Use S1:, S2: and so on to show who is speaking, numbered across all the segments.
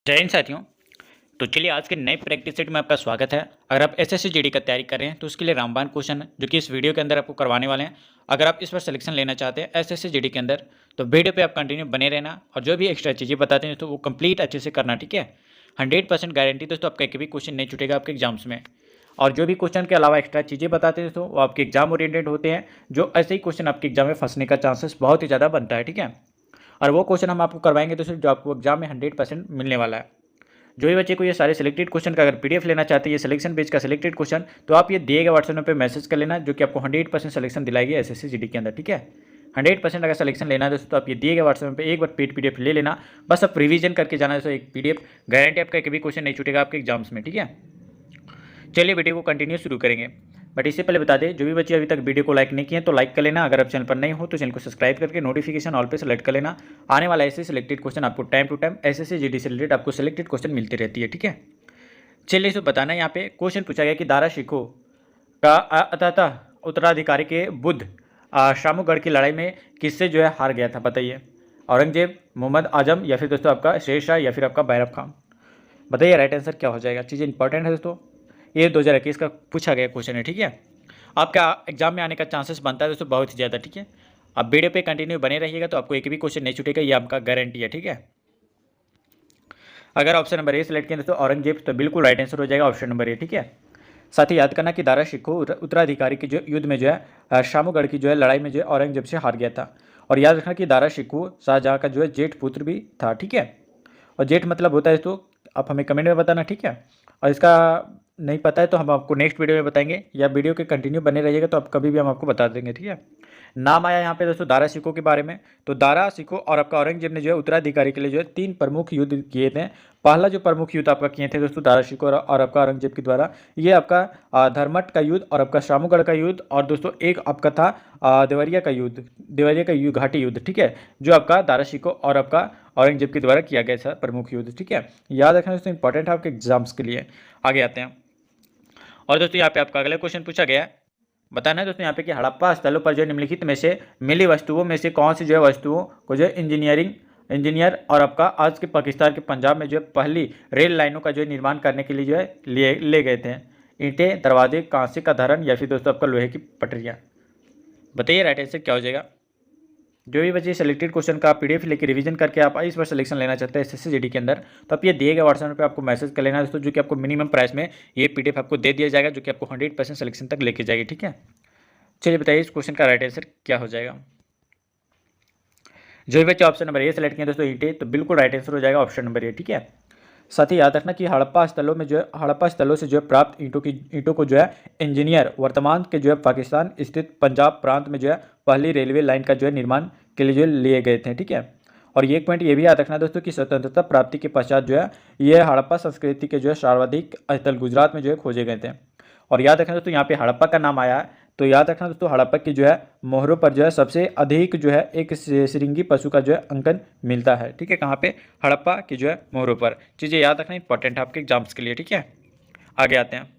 S1: जय हिंद साथियों। तो चलिए आज के नए प्रैक्टिस सेट में आपका स्वागत है। अगर आप एसएससी जीडी का तैयारी कर रहे हैं तो उसके लिए रामबाण क्वेश्चन जो कि इस वीडियो के अंदर आपको करवाने वाले हैं। अगर आप इस पर सिलेक्शन लेना चाहते हैं एसएससी जीडी के अंदर तो वीडियो पे आप कंटिन्यू बने रहना और जो भी एक्स्ट्रा चीज़ें बताते हैं तो वो कंप्लीट अच्छे से करना, ठीक है। 100% गारंटी दोस्तों, आपका एक भी क्वेश्चन नहीं छूटेगा आपके एग्जाम्स में। और जो भी क्वेश्चन के अलावा एक्स्ट्रा चीज़ें बताते हैं दोस्तों वो आपके एग्जाम ओरिएंटेड होते हैं, जो ऐसे ही क्वेश्चन आपके एग्जाम में फंसने का चांसेस बहुत ही ज़्यादा बनता है, ठीक है। और वो क्वेश्चन हम आपको करवाएंगे दोस्तों जो आपको एग्जाम में 100% मिलने वाला है। जो भी बच्चे को ये सारे सिलेक्टेड क्वेश्चन का अगर पीडीएफ लेना चाहते हैं, ये सिलेक्शन पेज का सिलेक्टेड क्वेश्चन, तो आप ये दिए गए व्हाट्सएप पे मैसेज कर लेना, जो कि आपको 100% सिलेक्शन दिलाएगी एसएससी जीडी के अंदर, ठीक है। 100% अगर सिलेक्शन लेना है दोस्तों तो आप ये दिए गए व्हाट्सएप पे एक बार पीडीएफ ले लेना, बस आप रिवीजन करके जाना दोस्तों। एक पीडीएफ गारंटी आपका कभी क्वेश्चन नहीं छूटेगा आपके एग्जाम्स में, ठीक है। चलिए वीडियो को कंटिन्यू शुरू करेंगे, बट इससे पहले बता दें जो भी बच्चे अभी तक वीडियो को लाइक नहीं किए तो लाइक कर लेना। अगर आप चैनल पर नहीं हो तो चैनल को सब्सक्राइब करके नोटिफिकेशन ऑल पे सेलेक्ट कर लेना। आने वाला ऐसे सिलेक्टेड क्वेश्चन आपको time to time SSC GD से रिलेटेड आपको सिलेक्टेड क्वेश्चन मिलती रहती है, ठीक है। चलिए इसको बताना है। यहाँ पे क्वेश्चन पूछा गया कि दारा शिकोह का अतः उत्तराधिकारी के बुद्ध शामुगढ़ की लड़ाई में किससे जो है हार गया था, बताइए। औरंगजेब, मोहम्मद आजम, या फिर दोस्तों आपका शेर शाह, या फिर आपका बैरब खान। बताइए राइट आंसर क्या हो जाएगा। चीज़ें इंपॉर्टेंट है दोस्तों, ये 2021 का पूछा गया क्वेश्चन है, ठीक है। आपका एग्जाम में आने का चांसेस बनता है दोस्तों बहुत ही ज़्यादा, ठीक है। आप वीडियो पे कंटिन्यू बने रहिएगा तो आपको एक भी क्वेश्चन नहीं छूटेगा, ये आपका गारंटी है, ठीक है। अगर ऑप्शन नंबर ए सेलेक्ट किया दोस्तों औरंगजेब, तो बिल्कुल राइट आंसर हो जाएगा ऑप्शन नंबर ए, ठीक है। साथ ही याद करना कि दारा शिकोह उत्तराधिकारी के जो युद्ध में जो है शामुगढ़ की जो है लड़ाई में जो है औरंगजेब से हार गया था। और याद रखना कि दारा शिकोह शाहजहाँ का जो है जेठ पुत्र भी था, ठीक है। और जेठ मतलब होता है तो आप हमें कमेंट में बताना, ठीक है। और इसका नहीं पता है तो हम आपको नेक्स्ट वीडियो में बताएंगे, या वीडियो के कंटिन्यू बने रहिएगा तो आप कभी भी हम आपको बता देंगे, ठीक है। नाम आया यहाँ पे दोस्तों दारा शिकोह के बारे में, तो दारा शिकोह और आपका औरंगजेब ने जो है उत्तराधिकारी के लिए जो है 3 प्रमुख युद्ध किए थे। पहला जो प्रमुख युद्ध आपका किए थे दोस्तों दारा शिकोह और आपका औरंगजेब के द्वारा, ये आपका धर्मट का युद्ध और आपका शामुगढ़ का युद्ध, और दोस्तों एक आपका था देवरिया का युद्ध, घाटी युद्ध, ठीक है, जो आपका दारा शिकोह और आपका औरंगजेब के द्वारा किया गया था प्रमुख युद्ध, ठीक है। याद रखना दोस्तों, इंपॉर्टेंट है आपके एग्जाम्स के लिए। आगे आते हैं और दोस्तों यहाँ पे आपका अगला क्वेश्चन पूछा गया है, बताना है दोस्तों यहाँ पे कि हड़प्पा स्थलों पर जो निम्नलिखित में से मिली वस्तुओं में से कौन सी जो है वस्तुओं को जो इंजीनियर और आपका आज के पाकिस्तान के पंजाब में जो है पहली रेल लाइनों का जो है निर्माण करने के लिए जो है ले गए थे। ईंटें, दरवाजे, कांसे का धरन, या फिर दोस्तों आपका लोहे की पटरियाँ। बताइए राइट आंसर क्या हो जाएगा। जो भी बच्चे सिलेक्टेड क्वेश्चन का पीडीएफ लेके रिवीजन करके आप इस बार सिलेक्शन लेना चाहते हैं एसएससी जीडी के अंदर, तो आप ये दिए गए व्हाट्सएप पे आपको मैसेज कर लेना दोस्तों, जो कि आपको मिनिमम प्राइस में ये पीडीएफ आपको दे दिया जाएगा, जो कि आपको 100% सिलेक्शन तक लेके जाएगी, ठीक है। चलिए बताइए इस क्वेश्चन का राइट आंसर क्या हो जाएगा। जो भी बच्चे ऑप्शन नंबर ए सेलेक्ट किए दोस्तों ईंटें, तो बिल्कुल राइट आंसर हो जाएगा ऑप्शन नंबर ए, ठीक है। साथ ही याद रखना कि हड़प्पा स्थलों से जो है प्राप्त ईंटों को जो है इंजीनियर वर्तमान के जो है पाकिस्तान स्थित पंजाब प्रांत में जो है पहली रेलवे लाइन का जो है निर्माण के लिए जो लिए गए थे, ठीक है। और ये एक पॉइंट ये भी याद रखना दोस्तों कि स्वतंत्रता प्राप्ति के पश्चात जो है ये हड़प्पा संस्कृति के जो है सर्वाधिक स्थल गुजरात में जो है खोजे गए थे। और याद रखना दोस्तों यहाँ पे हड़प्पा का नाम आया है, तो याद रखना दोस्तों हड़प्पा की जो है मोहरों पर जो है सबसे अधिक जो है एक श्रृंगी पशु का जो है अंकन मिलता है, ठीक है। कहाँ पे? हड़प्पा की जो है मोहरों पर। चीज़ें याद रखना इंपॉर्टेंट है आपके एग्जाम्स के लिए, ठीक है। आगे आते हैं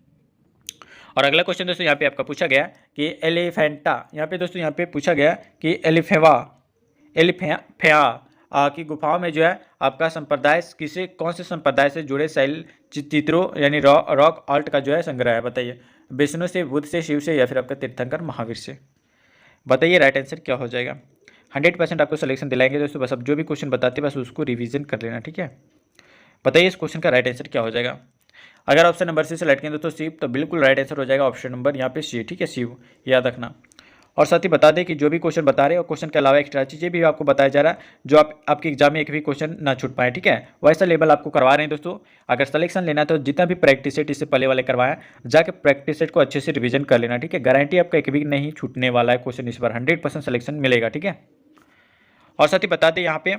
S1: और अगला क्वेश्चन दोस्तों यहाँ पे आपका पूछा गया कि एलिफेंटा, यहाँ पे दोस्तों यहाँ पे पूछा गया कि एलिफेया की गुफाओं में जो है आपका संप्रदाय कौन से संप्रदाय से जुड़े शैल चित्रों यानी रॉक आर्ट का जो है संग्रह है, बताइए। विष्णु से, बुद्ध से, शिव से, या फिर आपका तीर्थंकर महावीर से। बताइए राइट आंसर क्या हो जाएगा। 100% आपको सिलेक्शन दिलाएंगे दोस्तों, बस अब जो भी क्वेश्चन बताते हैं बस उसको रिवीजन कर लेना, ठीक है। बताइए इस क्वेश्चन का राइट आंसर क्या हो जाएगा। अगर ऑप्शन नंबर सी सेलेक्ट किया दोस्तों शिव, तो बिल्कुल राइट आंसर हो जाएगा ऑप्शन नंबर यहाँ पे सी, ठीक है, शिव, याद रखना। और साथ ही बता दें कि जो भी क्वेश्चन बता रहे हैं और क्वेश्चन के अलावा एक्स्ट्रा चीज़ें भी आपको बताया जा रहा है, जो आपके एग्जाम में एक भी क्वेश्चन ना छूट पाए, ठीक है, वैसा लेवल आपको करवा रहे हैं दोस्तों। अगर सिलेक्शन लेना है तो जितना भी प्रैक्टिस सेट इससे पहले वाले करवाएं, जाके प्रैक्टिस सेट को अच्छे से रिवीजन कर लेना, ठीक है। गारंटी आपका एक भी नहीं छूटने वाला है क्वेश्चन, इस बार 100% सिलेक्शन मिलेगा, ठीक है। और साथ ही बता दें यहाँ पे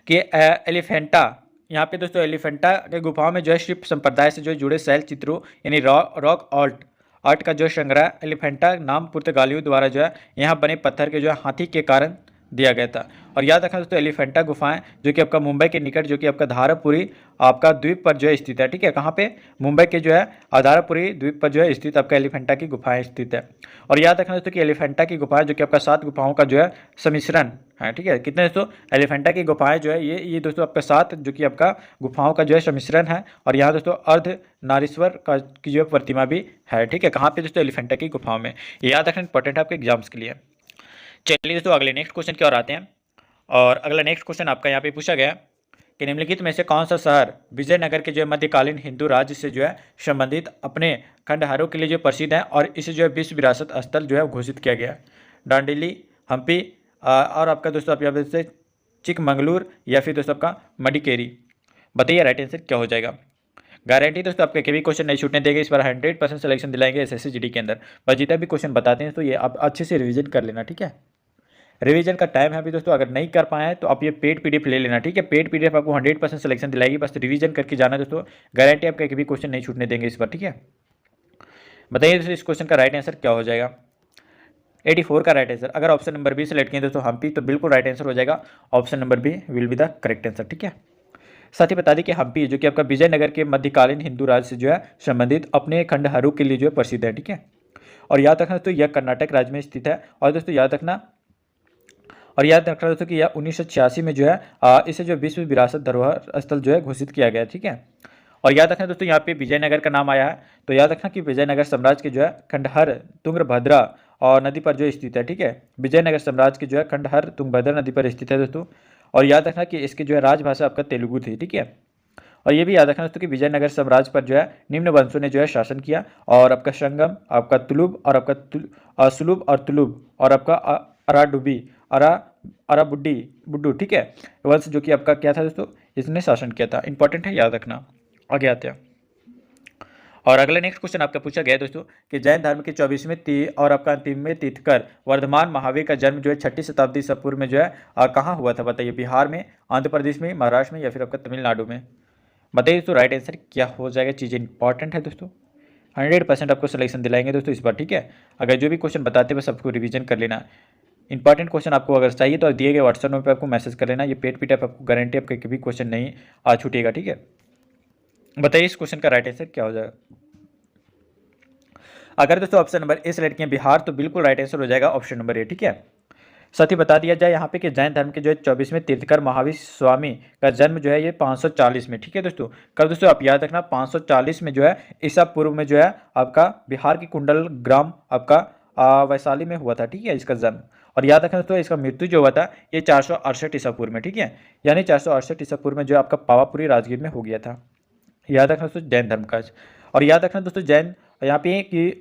S1: कि एलिफेंटा, यहाँ पे दोस्तों एलिफेंटा के गुफाओं में जो है शिव संप्रदाय से जो जुड़े शैल चित्रों यानी रॉक आर्ट का जो संग्रह एलिफेंटा नाम पुर्तगालियों द्वारा जो है यहाँ बने पत्थर के जो है हाथी के कारण दिया गया था। और याद रखना दोस्तों एलिफेंटा गुफाएं जो कि आपका मुंबई के निकट जो कि आपका धारापुरी आपका द्वीप पर जो है स्थित है, ठीक है। कहाँ पे? मुंबई के जो है धारापुरी द्वीप पर जो है स्थित आपका एलिफेंटा की गुफाएं स्थित है। और याद रखना दोस्तों कि एलिफेंटा की गुफाएं जो कि आपका 7 गुफाओं का जो है सम्मिश्रण है, ठीक है। कितने दोस्तों? एलिफेंटा की गुफाएं जो है ये दोस्तों आपका 7 जो कि आपका गुफाओं का जो है सम्मिश्रण है। और यहाँ दोस्तों अर्ध नारीश्वर का की जो प्रतिमा भी है, ठीक है। कहाँ पे दोस्तों? एलिफेंटा की गुफाओं में। ये याद रखना इंपॉर्टेंट है आपके एग्जाम्स के लिए। चलिए दोस्तों अगले नेक्स्ट क्वेश्चन की ओर आते हैं। और अगला नेक्स्ट क्वेश्चन आपका यहाँ पे पूछा गया कि निम्नलिखित में से कौन सा शहर विजयनगर के जो है मध्यकालीन हिंदू राज्य से जो है संबंधित अपने खंडहरों के लिए जो प्रसिद्ध है और इसे जो है विश्व विरासत स्थल जो है घोषित किया गया? दांडेली, हम्पी और आपका दोस्तों आप यहाँ से चिकमंगलूर या फिर दोस्तों आपका मडिकेरी। बताइए राइट आंसर क्या हो जाएगा। गारंटी दोस्तों आपके कभी क्वेश्चन नहीं छूटने देंगे, इस बार 100% सिलेक्शन दिलाएंगे एसएससी जीडी के अंदर। पर जितना भी क्वेश्चन बताते हैं तो ये आप अच्छे से रिवीजन कर लेना, ठीक है। रिवीजन का टाइम है अभी दोस्तों, अगर नहीं कर पाए हैं तो आप ये पेड पीडीएफ ले लेना, ठीक है। पेड पीडीएफ आपको 100% सिलेक्शन दिलाएगी, बस रिवीजन करके जाना दोस्तों। गारंटी आपका कभी क्वेश्चन नहीं छूटने देंगे इस बार, ठीक है। बताइए दोस्तों इस क्वेश्चन का राइट आंसर क्या हो जाएगा। 84 का राइट आंसर। अगर ऑप्शन नंबर बी सेलेक्ट किए दोस्तों हम्पी, तो बिल्कुल राइट आंसर हो जाएगा। Option number B will be the correct answer, ठीक है। साथ ही बता दें कि हम्पी जो कि आपका विजयनगर के मध्यकालीन हिंदू राज्य से जो है संबंधित अपने खंडहरों के लिए जो है प्रसिद्ध है, ठीक है। और याद रखना दोस्तों यह कर्नाटक राज्य में स्थित है। और दोस्तों याद रखना दोस्तों कि यह 1986 में जो है इसे जो विश्व विरासत धरोहर स्थल जो है घोषित किया गया, ठीक है। और याद रखना दोस्तों यहाँ पे विजयनगर का नाम आया है, तो याद रखना कि विजयनगर साम्राज्य के जो है खंडहर तुंगभद्रा और नदी पर जो स्थित है, ठीक है। विजयनगर साम्राज्य की जो है खंडहर तुंगभद्रा नदी पर स्थित है दोस्तों। और याद रखना कि इसकी जो है राजभाषा आपका तेलुगु थी, ठीक है। और ये भी याद रखना दोस्तों कि विजयनगर साम्राज्य पर जो है निम्न वंशों ने जो है शासन किया, और आपका संगम, आपका तुलुब और आपका सुलुब और तुलुब और आपका अराडुबी अरा अराबुड्डी बुड्डू, ठीक है, वंश जो कि आपका क्या था दोस्तों, इसने शासन किया था। इंपॉर्टेंट है, याद रखना। आगे आते हैं। और अगला नेक्स्ट क्वेश्चन आपका पूछा गया दोस्तों कि जैन धर्म के 24वें और आपका अंतिमवें तीर्थकर वर्धमान महावीर का जन्म जो है 6ठी शताब्दी ईसा पूर्व में जो है कहाँ हुआ था? बताइए। बिहार में, आंध्र प्रदेश में, महाराष्ट्र में या फिर आपका तमिलनाडु में? बताइए दोस्तों राइट आंसर क्या हो जाएगा। चीज़ें इंपॉर्टेंट है दोस्तों, 100% आपको सिलेक्शन दिलाएंगे दोस्तों इस बार, ठीक है। अगर जो भी क्वेश्चन बताते हैं बस आपको रिवीजन कर लेना। इंपॉर्टेंट क्वेश्चन आपको अगर चाहिए तो दिए गए व्हाट्सएप नंबर पर आपको मैसेज कर लेना। ये पेड पीडीएफ आपको गारंटी आपका कभी क्वेश्चन नहीं छूटेगा, ठीक है। बताइए इस क्वेश्चन का राइट आंसर क्या हो जाएगा। अगर दोस्तों ऑप्शन नंबर ए सेलेक्ट किए बिहार, तो बिल्कुल राइट आंसर हो जाएगा ऑप्शन नंबर ए, ठीक है। साथ ही बता दिया जाए यहाँ पे कि जैन धर्म के जो है 24वें तीर्थकर महावीर स्वामी का जन्म जो है ये 540 में, ठीक है दोस्तों। कब दोस्तों आप याद रखना 540 में जो है ईसा पूर्व में जो है आपका बिहार की कुंडल ग्राम आपका वैशाली में हुआ था, ठीक है, इसका जन्म। और याद रखना दोस्तों इसका मृत्यु जो हुआ था ये 468 ईसा पूर्व में, ठीक है। यानी 468 ईसा पूर्व में जो आपका पावापुरी राजगीर में हो गया था। याद रखना दोस्तों जैन धर्म का। और याद रखना दोस्तों जैन यहाँ पे कि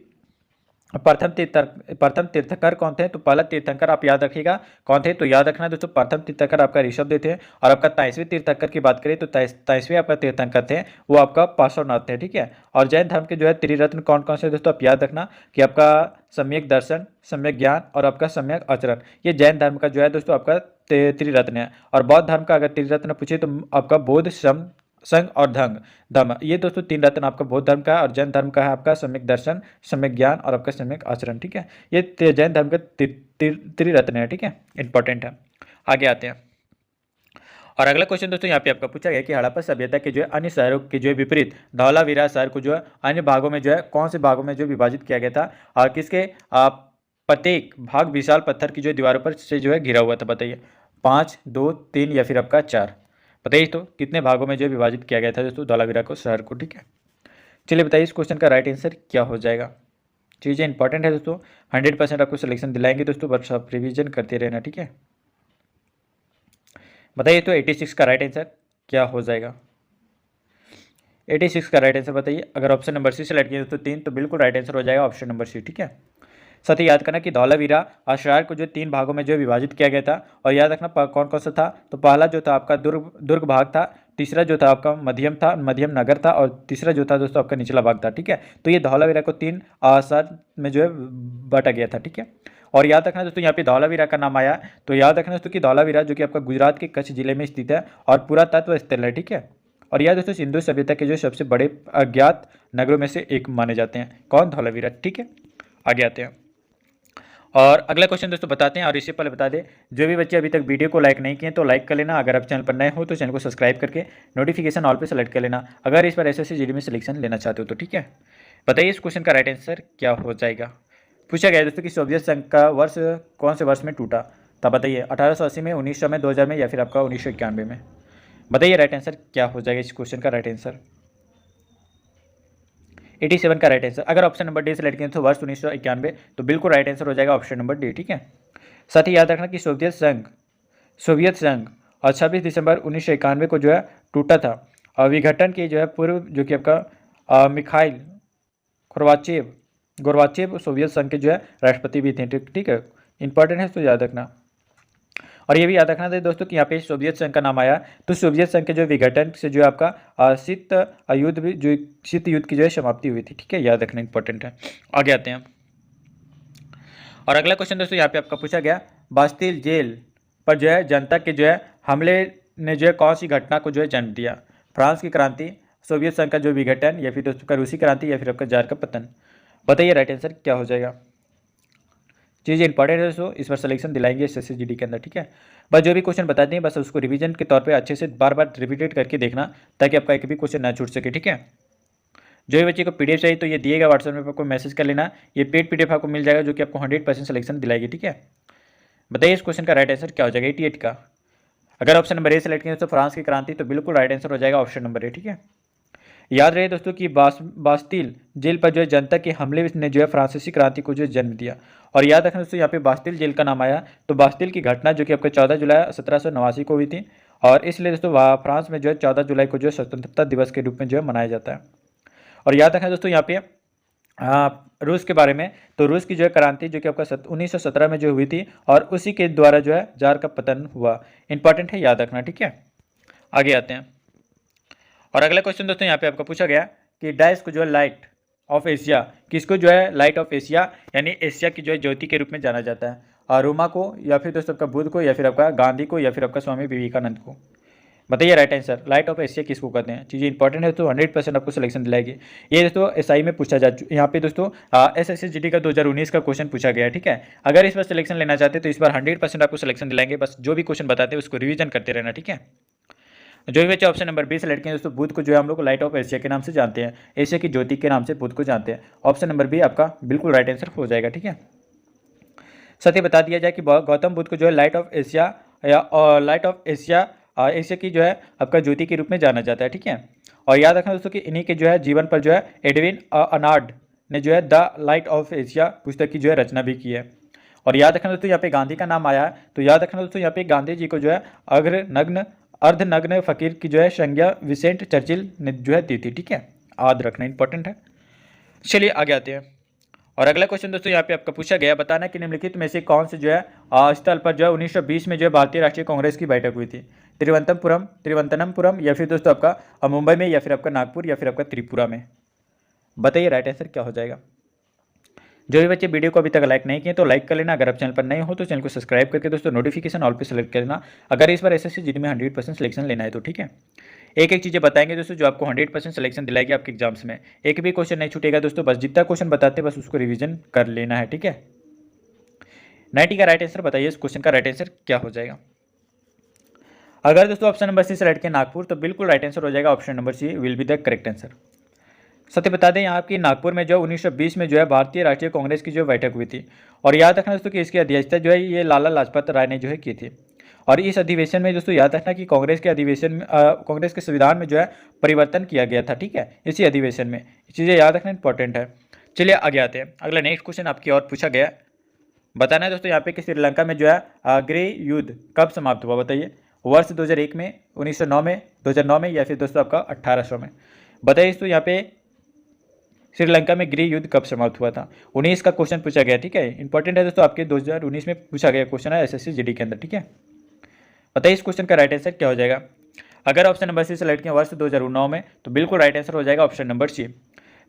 S1: प्रथम तीर्थंकर कौन थे? तो पहला तीर्थंकर आप याद रखिएगा कौन थे, तो याद रखना दोस्तों प्रथम तीर्थंकर आपका ऋषभदेव थे। और आपका 23वें तीर्थंकर की बात करें तो 23वें आपका तीर्थंकर थे वो आपका पार्श्वनाथ थे, ठीक है। और जैन धर्म के जो है त्रिरत्न कौन कौन से दोस्तों आप याद रखना कि आपका सम्यक दर्शन, सम्यक ज्ञान और आपका सम्यक आचरण, ये जैन धर्म का जो है दोस्तों आपका त्रिरत्न है। और बौद्ध धर्म का अगर त्रिरत्न पूछे तो आपका बोध, श्रम, संघ और धम्म, ये दोस्तों 3 रत्न आपका बौद्ध धर्म का है। और जैन धर्म का है आपका सम्यक दर्शन, सम्यक ज्ञान और आपका सम्यक आचरण, ठीक है। ये जैन धर्म का त्रिरत्न है, ठीक है, इंपॉर्टेंट है। आगे आते हैं। और अगला क्वेश्चन दोस्तों यहाँ पे आपका पूछा गया कि हड़प्पा सभ्यता के जो है अन्य शहरों के जो है विपरीत धौलावीरा शहर को जो है अन्य भागों में जो है कौन से भागों में जो विभाजित किया गया था, और किसके प्रत्येक भाग विशाल पत्थर की जो दीवारों पर से जो है घिरा हुआ था? बताइए। 5, 2, 3 या फिर आपका 4? बताइए तो कितने भागों में जो विभाजित किया गया था दोस्तों धौलावीरा को, शहर को, ठीक है। चलिए बताइए इस क्वेश्चन का राइट आंसर क्या हो जाएगा। चीज़ें इंपॉर्टेंट है दोस्तों, 100% आपको सिलेक्शन दिलाएंगे दोस्तों, बस आप रिवीजन करते रहना, ठीक है। बताइए तो 86 का राइट आंसर क्या हो जाएगा। 86 का राइट आंसर बताइए। अगर ऑप्शन नंबर सी सेलेक्ट किया दोस्तों 3, तो बिल्कुल राइट आंसर हो जाएगा ऑप्शन नंबर सी, ठीक है। साथ ही याद करना कि धौलावीरा शहर को जो 3 भागों में जो विभाजित किया गया था। और याद रखना कौन कौन सा था, तो पहला जो था आपका दुर्ग भाग था, तीसरा जो था आपका मध्यम नगर था, और तीसरा जो था दोस्तों आपका निचला भाग था, ठीक है। तो ये धौलावीरा को 3 शहर में जो है बांटा गया था, ठीक है। और याद रखना दोस्तों यहाँ पे धौलावीरा का नाम आया, तो याद रखना दोस्तों कि धौलावीरा जो कि आपका गुजरात के कच्छ जिले में स्थित है और पुरातत्व स्थल है, ठीक है। और यह दोस्तों सिंधु सभ्यता के जो सबसे बड़े अज्ञात नगरों में से एक माने जाते हैं। कौन? धौलावीरा, ठीक है। आगे आते हैं। और अगला क्वेश्चन दोस्तों बताते हैं, और इससे पहले बता दें, जो भी बच्चे अभी तक वीडियो को लाइक नहीं किए तो लाइक कर लेना। अगर आप चैनल पर नए हो तो चैनल को सब्सक्राइब करके नोटिफिकेशन ऑल पे सेलेक्ट कर लेना, अगर इस बार एसएससी जीडी में सिलेक्शन लेना चाहते हो तो। ठीक है, बताइए इस क्वेश्चन का राइट आंसर क्या हो जाएगा। पूछा गया है दोस्तों कि सोवियत संघ का वर्ष कौन से वर्ष में टूटा, तो बताइए 1880 में, 1900 में, 2000 में, या फिर आपका 1991 में। बताइए राइट आंसर क्या हो जाएगा इस क्वेश्चन का राइट आंसर। 87 का राइट आंसर। अगर ऑप्शन नंबर डी सेलेक्ट किया तो वर्ष 1991, तो बिल्कुल राइट आंसर हो जाएगा ऑप्शन नंबर डी। ठीक है, साथ ही याद रखना कि सोवियत संघ और 26 दिसंबर 1991 को जो है टूटा था, और विघटन के जो है पूर्व जो कि आपका मिखाइल गोर्बाचेव सोवियत संघ के जो है राष्ट्रपति भी थे। ठीक है, इंपॉर्टेंट है तो याद रखना। और ये भी याद रखना था दोस्तों कि यहाँ पे सोवियत संघ का नाम आया तो सोवियत संघ के जो विघटन से जो आपका शीत युद्ध की जो है समाप्ति हुई थी। ठीक है, याद रखना इंपॉर्टेंट है। आगे आते हैं, और अगला क्वेश्चन दोस्तों यहाँ पे आपका पूछा गया, बास्तिल जेल पर जो है जनता के जो है हमले ने जो है कौन सी घटना को जो है जन्म दिया। फ्रांस की क्रांति, सोवियत संघ का जो विघटन, या फिर दोस्तों का रूसी क्रांति, या फिर आपका जार का पतन। बताइए राइट आंसर क्या हो जाएगा। चीज़ें इंपॉर्टेंट है दोस्तों, इस बार सिलेक्शन दिलाएंगे एसएससी जीडी के अंदर। ठीक है, बस जो भी क्वेश्चन बताते हैं बस उसको रिवीजन के तौर पे अच्छे से बार बार रिपीटेड करके देखना, ताकि आपका एक भी क्वेश्चन ना छूट सके। ठीक है, जो भी बच्चे को पीडीएफ चाहिए तो ये दिएगा व्हाट्सएप में, आपको मैसेज कर लेना, ये पेड पीडीएफ आपको मिल जाएगा जो कि आपको 100% सिलेक्शन दिलाएगी। ठीक है, बताइए इस क्वेश्चन का राइट आंसर क्या हो जाएगा 88 का। अगर ऑप्शन नंबर ए सेलेक्ट किया तो फ्रांस की क्रांति, तो बिल्कुल राइट आंसर हो जाएगा ऑप्शन नंबर ए। ठीक है, याद रहे दोस्तों कि बास्तिल जेल पर जो है जनता के हमले ने जो है फ्रांसीसी क्रांति को जो है जन्म दिया। और याद रखना दोस्तों यहाँ पे बास्तिल जेल का नाम आया तो बास्तिल की घटना जो कि आपका 14 जुलाई 1789 को हुई थी, और इसलिए दोस्तों फ्रांस में जो है 14 जुलाई को जो है स्वतंत्रता दिवस के रूप में जो है मनाया जाता है। और याद रखना दोस्तों यहाँ पे रूस के बारे में, तो रूस की जो है क्रांति जो कि आपका 1917 में जो हुई थी, और उसी के द्वारा जो है जार का पतन हुआ। इंपॉर्टेंट है, याद रखना। ठीक है, आगे आते हैं, और अगला क्वेश्चन दोस्तों यहाँ पे आपका पूछा गया कि डैश को जो है लाइट ऑफ एशिया, किसको जो है लाइट ऑफ एशिया यानी एशिया की जो है ज्योति के रूप में जाना जाता है, और रोमा को, या फिर दोस्तों आपका बुद्ध को, या फिर आपका गांधी को, या फिर आपका स्वामी विवेकानंद को। बताइए right answer, light of Asia किसको कहते हैं। चीज़ें इंपॉर्टेंट है तो 100% आपको सिलेक्शन दिलाएगी। ये दोस्तों एसआई में पूछा यहाँ पे दोस्तों एसएससी जीडी का 2019 का क्वेश्चन पूछा गया है। ठीक है, अगर इस बार सिलेक्शन लेना चाहते हैं तो इस बार 100% आपको सिलेक्शन दिलाएंगे, बस जो भी क्वेश्चन बताते हैं उसको रिवीजन करते रहना। ठीक है, जो भी बच्चे ऑप्शन नंबर 20 सेलेक्ट किए दोस्तों, बुध को जो है हम लोग लाइट ऑफ एशिया के नाम से जानते हैं, एशिया की ज्योति के नाम से बुध को जानते हैं। ऑप्शन नंबर बी आपका बिल्कुल राइट आंसर हो जाएगा। ठीक है, साथ ही बता दिया जाए कि गौतम बुद्ध को जो है लाइट ऑफ एशिया या लाइट ऑफ एशिया एशिया की जो है आपका ज्योति के रूप में जाना जाता है। ठीक है, और याद रखना दोस्तों कि इन्हीं के जो है जीवन पर जो है एडविन अर्नाल्ड ने जो है द लाइट ऑफ एशिया पुस्तक की जो है रचना भी की है। और याद रखना दोस्तों यहाँ पे गांधी का नाम आया है, तो याद रखना दोस्तों यहाँ पे गांधी जी को जो है अर्धनग्न फकीर की जो है संज्ञा विसेंट चर्चिल ने जो है दी थी। ठीक है, याद रखना इंपॉर्टेंट है। चलिए आगे आते हैं, और अगला क्वेश्चन दोस्तों यहाँ पे आपका पूछा गया, बताना कि निम्नलिखित में से कौन से जो है स्थल पर जो है 1920 में जो है भारतीय राष्ट्रीय कांग्रेस की बैठक हुई थी। तिरुवनंतपुरम, या फिर दोस्तों आपका मुंबई में, या फिर आपका नागपुर, या फिर आपका त्रिपुरा में। बताइए राइट आंसर क्या हो जाएगा। जो भी बच्चे वीडियो को अभी तक लाइक नहीं किए तो लाइक कर लेना, अगर आप चैनल पर नए हो तो चैनल को सब्सक्राइब करके दोस्तों नोटिफिकेशन ऑल पे सेलेक्ट कर लेना, अगर इस बार एसएससी जीडी में 100% सिलेक्शन लेना है तो। ठीक है, एक एक चीज़ें बताएंगे दोस्तों जो आपको 100% सिलेक्शन दिलाएगी आपके एग्जाम्स में, एक भी क्वेश्चन नहीं छूटेगा दोस्तों, बस जितना क्वेश्चन बताते हैं बस उसको रिवीजन कर लेना है। ठीक है, 90 का राइट आंसर बताइए इस क्वेश्चन का राइट आंसर क्या हो जाएगा। अगर दोस्तों ऑप्शन नंबर सी सेलेक्ट किया नागपुर, तो बिल्कुल राइट आंसर हो जाएगा option number C will be the correct answer. सत्य बता दें यहाँ की नागपुर में जो 1920 में जो है भारतीय राष्ट्रीय कांग्रेस की जो बैठक हुई थी, और याद रखना दोस्तों कि इसकी अध्यक्षता जो है ये लाला लाजपत राय ने जो है की थी। और इस अधिवेशन में दोस्तों याद रखना कि कांग्रेस के अधिवेशन में कांग्रेस के संविधान में जो है परिवर्तन किया गया था। ठीक है, इसी अधिवेशन में, चीज़ें याद रखना इंपॉर्टेंट है। चलिए आगे आते हैं, अगला नेक्स्ट क्वेश्चन आपकी और पूछा गया, बताना है दोस्तों यहाँ पे कि श्रीलंका में जो है गृह युद्ध कब समाप्त हुआ। बताइए, वर्ष 2001 में, 1909 में, 2009 में, या फिर दोस्तों आपका 1800 में। बताइए दोस्तों यहाँ पे श्रीलंका में गृह युद्ध कब समाप्त हुआ था। 19 का क्वेश्चन पूछा गया। ठीक है, इंपॉर्टेंट है दोस्तों, आपके 2019 में पूछा गया क्वेश्चन है एसएससी जीडी के अंदर। ठीक है, बताइए इस क्वेश्चन का राइट आंसर क्या हो जाएगा। अगर ऑप्शन नंबर सी सेलेक्ट किया वर्ष 2009 में, तो बिल्कुल राइट आंसर हो जाएगा ऑप्शन नंबर सी।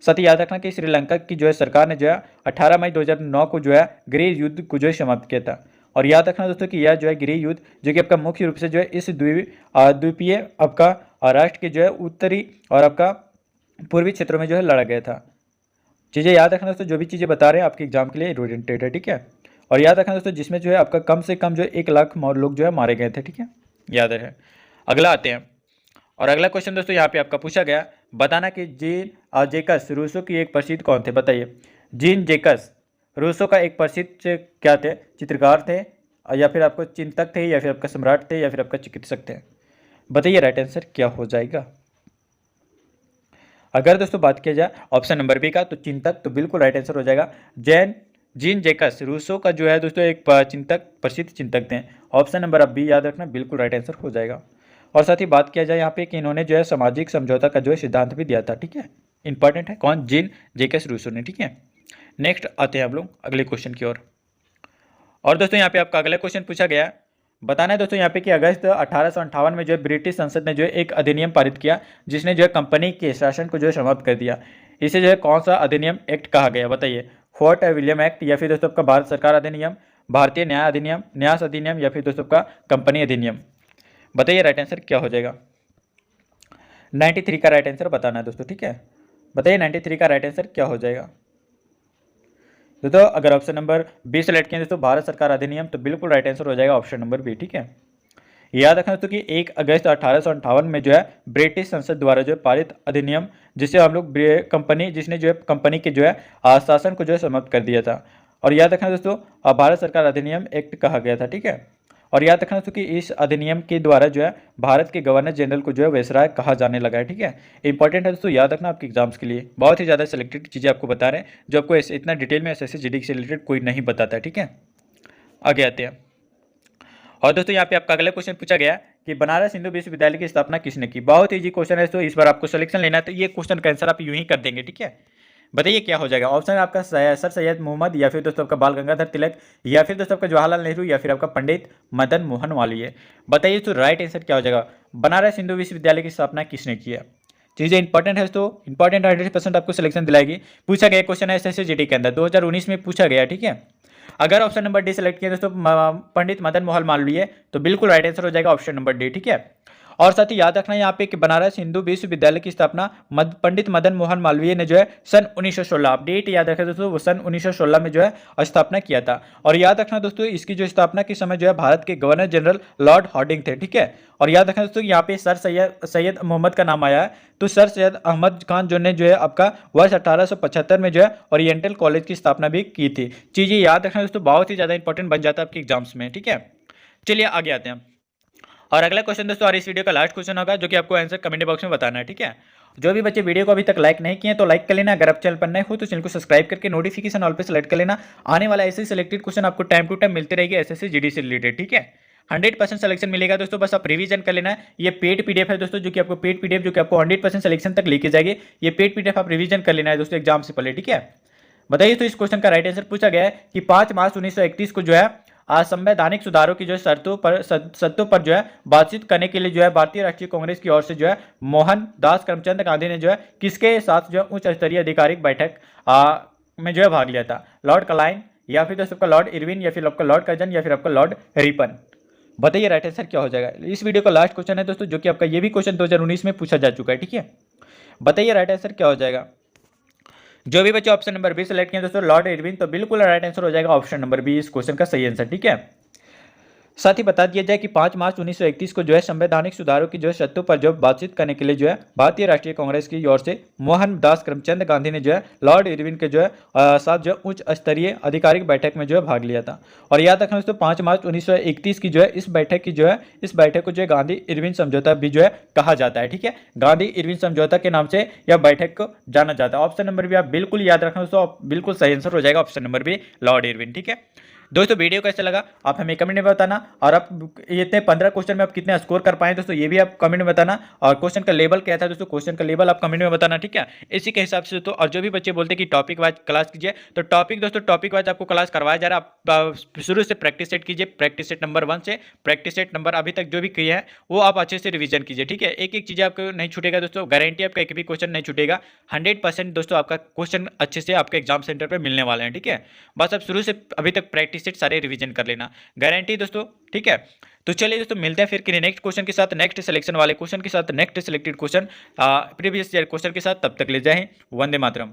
S1: साथ ही याद रखना कि श्रीलंका की जो है सरकार ने जो है 18 मई 2009 को जो है गृह युद्ध को जो है समाप्त किया था। और याद रखना दोस्तों कि यह जो है गृह युद्ध जो कि आपका मुख्य रूप से जो है इस द्वीपीय आपका राष्ट्र के जो है उत्तरी और आपका पूर्वी क्षेत्रों में जो है लड़ा गया था। चीज़ें याद रखना दोस्तों, जो भी चीज़ें बता रहे हैं आपके एग्जाम के लिए ओरिएंटेड है। ठीक है, और याद रखना दोस्तों, जिसमें जो है आपका कम से कम जो 1 लाख लोग जो है मारे गए थे, ठीक है, याद रहे। अगला आते हैं, और अगला क्वेश्चन दोस्तों यहाँ पे आपका पूछा गया, बताना कि जीन जेकस रूसो की एक प्रसिद्ध कौन थे, बताइए। जीन जेकस रूसो का एक प्रसिद्ध क्या थे, चित्रकार थे, या फिर आपको चिंतक थे, या फिर आपका सम्राट थे, या फिर आपका चिकित्सक थे, बताइए राइट आंसर क्या हो जाएगा। अगर दोस्तों बात किया जाए ऑप्शन नंबर बी का, तो चिंतक तो बिल्कुल राइट आंसर हो जाएगा। जीन जेकस रूसो का जो है दोस्तों एक चिंतक, प्रसिद्ध चिंतक थे। ऑप्शन नंबर बी याद रखना, बिल्कुल राइट आंसर हो जाएगा। और साथ ही बात किया जाए यहाँ पे कि इन्होंने जो है सामाजिक समझौता का जो है सिद्धांत भी दिया था, ठीक है, इंपॉर्टेंट है, कौन, जीन जेकस रूसो ने, ठीक है। नेक्स्ट आते हैं हम लोग अगले क्वेश्चन की ओर। और दोस्तों यहाँ पे आपका अगला क्वेश्चन पूछा गया, बताना है दोस्तों यहाँ पे कि अगस्त 1858 में जो है ब्रिटिश संसद ने जो है एक अधिनियम पारित किया, जिसने जो है कंपनी के शासन को जो है समाप्त कर दिया। इसे जो है कौन सा अधिनियम एक्ट कहा गया, बताइए। फोर्ट विलियम एक्ट, या फिर दोस्तों आपका भारत सरकार अधिनियम, भारतीय न्याय अधिनियम, न्यास अधिनियम, या फिर दोस्तों आपका कंपनी अधिनियम, बताइए राइट आंसर क्या हो जाएगा। 93 का राइट आंसर बताना है दोस्तों, ठीक है, बताइए 93 का राइट आंसर क्या हो जाएगा। दोस्तों अगर ऑप्शन नंबर बी सेलेक्ट किया दोस्तों भारत सरकार अधिनियम, तो बिल्कुल राइट आंसर हो जाएगा ऑप्शन नंबर बी, ठीक है। याद रखना दोस्तों कि 1 अगस्त 1858 में जो है ब्रिटिश संसद द्वारा जो है पारित अधिनियम, जिसे हम लोग कंपनी, जिसने जो है कंपनी के जो है शासन को जो है समाप्त कर दिया था। और याद रखना दोस्तों भारत सरकार अधिनियम एक्ट कहा गया था, ठीक है। और याद रखना दोस्तों कि इस अधिनियम के द्वारा जो है भारत के गवर्नर जनरल को जो है वायसराय कहा जाने लगा है, ठीक है। इंपॉर्टेंट है दोस्तों, याद रखना आपके एग्जाम्स के लिए, बहुत ही ज़्यादा सिलेक्टेड चीज़ें आपको बता रहे हैं, जो आपको इतना डिटेल में एसएससी जीडी से रिलेटेड कोई नहीं बताता है, ठीक है। आगे आते हैं, और दोस्तों यहाँ पे आपका अगला क्वेश्चन पूछा गया कि बनारस हिंदू विश्वविद्यालय की स्थापना किसने की। बहुत ईजी क्वेश्चन है, तो इस बार आपको सिलेक्शन लेना है, तो ये क्वेश्चन का आंसर आप यूं ही कर देंगे, ठीक है। बताइए क्या हो जाएगा। ऑप्शन आपका सर सैयद मोहम्मद, या फिर दोस्तों आपका बाल गंगाधर तिलक, या फिर दोस्तों आपका जवाहरलाल नेहरू, या फिर आपका पंडित मदन मोहन मालवीय। बताइए तो राइट आंसर क्या हो जाएगा। बनारस हिंदू विश्वविद्यालय की स्थापना किसने की है। चीज़ें इंपॉर्टेंट है, तो इंपॉर्टेंट 100% आपको सिलेक्शन दिलाएगी। पूछा गया क्वेश्चन है एसएससी जीडी के अंदर 2019 में पूछा गया, ठीक है। अगर ऑप्शन नंबर डी सेलेक्ट किया दोस्तों पंडित मदन मोहन मालवीय, तो बिल्कुल राइट आंसर हो जाएगा ऑप्शन नंबर डी, ठीक है। और साथ ही याद रखना यहाँ पे कि बनारस हिंदू विश्वविद्यालय की स्थापना पंडित मदन मोहन मालवीय ने जो है सन 1916, आप डेट याद रखें दोस्तों, वो सन 1916 में जो है स्थापना किया था। और याद रखना दोस्तों इसकी जो स्थापना के समय जो है भारत के गवर्नर जनरल लॉर्ड हार्डिंग थे, ठीक है। और याद रखना दोस्तों यहाँ पे सर सैयद मोहम्मद का नाम आया है, तो सर सैयद अहमद खान जो ने जो है आपका वर्ष 1875 में जो है ओरिएंटल कॉलेज की स्थापना भी की थी। चीज़ें याद रखना दोस्तों, बहुत ही ज़्यादा इंपॉर्टेंट बन जाता है आपके एग्जाम्स में, ठीक है। चलिए आगे आते हैं, और अगला क्वेश्चन दोस्तों और इस वीडियो का लास्ट क्वेश्चन होगा, जो कि आपको आंसर कमेंट बॉक्स में बताना है, ठीक है। जो भी बच्चे वीडियो को अभी तक लाइक नहीं किए तो लाइक कर लेना, अगर आप चैनल पर नए हो तो चैनल को सब्सक्राइब करके नोटिफिकेशन ऑल पे सेलेक्ट कर लेना। आने वाला ऐसे सिलेक्टेड क्वेश्चन आपको टाइम टू टाइम मिलते रहेगी एसएससी जीडी से रिलेटेड, ठीक है। 100% सिलेक्शन मिलेगा दोस्तों, बस आप रिवीजन कर लेना है। ये पेड पीडीएफ है दोस्तों, जो कि आपको पेड पीडीएफ जो कि आपको 100% सिलेक्शन तक लेके जाएगी। ये पेड पीडीएफ आप रिवीजन कर लेना है दोस्तों एग्जाम से पहले, ठीक है। बताइए तो इस क्वेश्चन का राइट आंसर पूछा गया है कि 5 मार्च 1931 को जो है असंवैधानिक सुधारों की जो है शर्तों पर जो है बातचीत करने के लिए जो है भारतीय राष्ट्रीय कांग्रेस की ओर से जो है मोहनदास करमचंद गांधी ने जो है किसके साथ जो है उच्च स्तरीय अधिकारिक बैठक में जो है भाग लिया था। लॉर्ड क्लाइन, या फिर दोस्तों आपका लॉर्ड इरविन, या फिर आपका लॉर्ड कर्जन, या फिर आपका लॉर्ड रिपन। बताइए राइट आंसर क्या हो जाएगा। इस वीडियो का लास्ट क्वेश्चन है दोस्तों, जो कि आपका ये भी क्वेश्चन 2019 में पूछा जा चुका है, ठीक है। बताइए राइट आंसर क्या हो जाएगा। जो भी बच्चे ऑप्शन नंबर बी सेलेक्ट किए दोस्तों लॉर्ड इरविन, तो बिल्कुल राइट आंसर हो जाएगा ऑप्शन नंबर बी इस क्वेश्चन का सही आंसर, ठीक है। साथ ही बता दिया जाए कि 5 मार्च 1931 को जो है संवैधानिक सुधारों की जो है शर्तों पर जो बातचीत करने के लिए जो है भारतीय राष्ट्रीय कांग्रेस की ओर से मोहनदास करमचंद गांधी ने जो है लॉर्ड इरविन के जो है साथ जो उच्च स्तरीय आधिकारिक बैठक में जो है भाग लिया था। और याद रखना दोस्तों 5 मार्च 1931 की जो है इस बैठक को जो है गांधी इरविन समझौता भी जो है कहा जाता है, ठीक है। गांधी इरविन समझौता के नाम से यह बैठक को जाना जाता है। ऑप्शन नंबर भी आप बिल्कुल याद रखना दोस्तों, बिल्कुल सही आंसर हो जाएगा ऑप्शन नंबर भी लॉर्ड इरविन, ठीक है। दोस्तों वीडियो कैसा लगा आप हमें कमेंट में बताना, और आप इतने 15 क्वेश्चन में आप कितने स्कोर कर पाए दोस्तों ये भी आप कमेंट में बताना। और क्वेश्चन का लेवल क्या था दोस्तों, क्वेश्चन का लेवल आप कमेंट में बताना, ठीक है। इसी के हिसाब से दोस्तों, और जो भी बच्चे बोलते हैं कि टॉपिक वाइज क्लास कीजिए, तो टॉपिक वाइज आपको क्लास करवाया जा रहा है। आप शुरू से प्रैक्टिस सेट कीजिए, प्रैक्टिस सेट नंबर 1 से प्रैक्टिस सेट नंबर अभी तक जो भी किए हैं वो आप अच्छे से रिवीजन कीजिए, ठीक है। एक एक चीज़ आपको नहीं छूटेगा दोस्तों, गारंटी आपका एक भी क्वेश्चन नहीं छूटेगा। 100% दोस्तों आपका क्वेश्चन अच्छे से आपके एग्जाम सेंटर पर मिलने वाले हैं, ठीक है। बस आप शुरू से अभी तक प्रैक्टिस सेट सारे रिवीजन कर लेना, गारंटी दोस्तों, ठीक है। तो चलिए दोस्तों मिलते हैं फिर कि नेक्स्ट क्वेश्चन के साथ, नेक्स्ट सिलेक्शन वाले क्वेश्चन के साथ, next selected question previous year question के साथ। तब तक ले जाए, वंदे मातरम।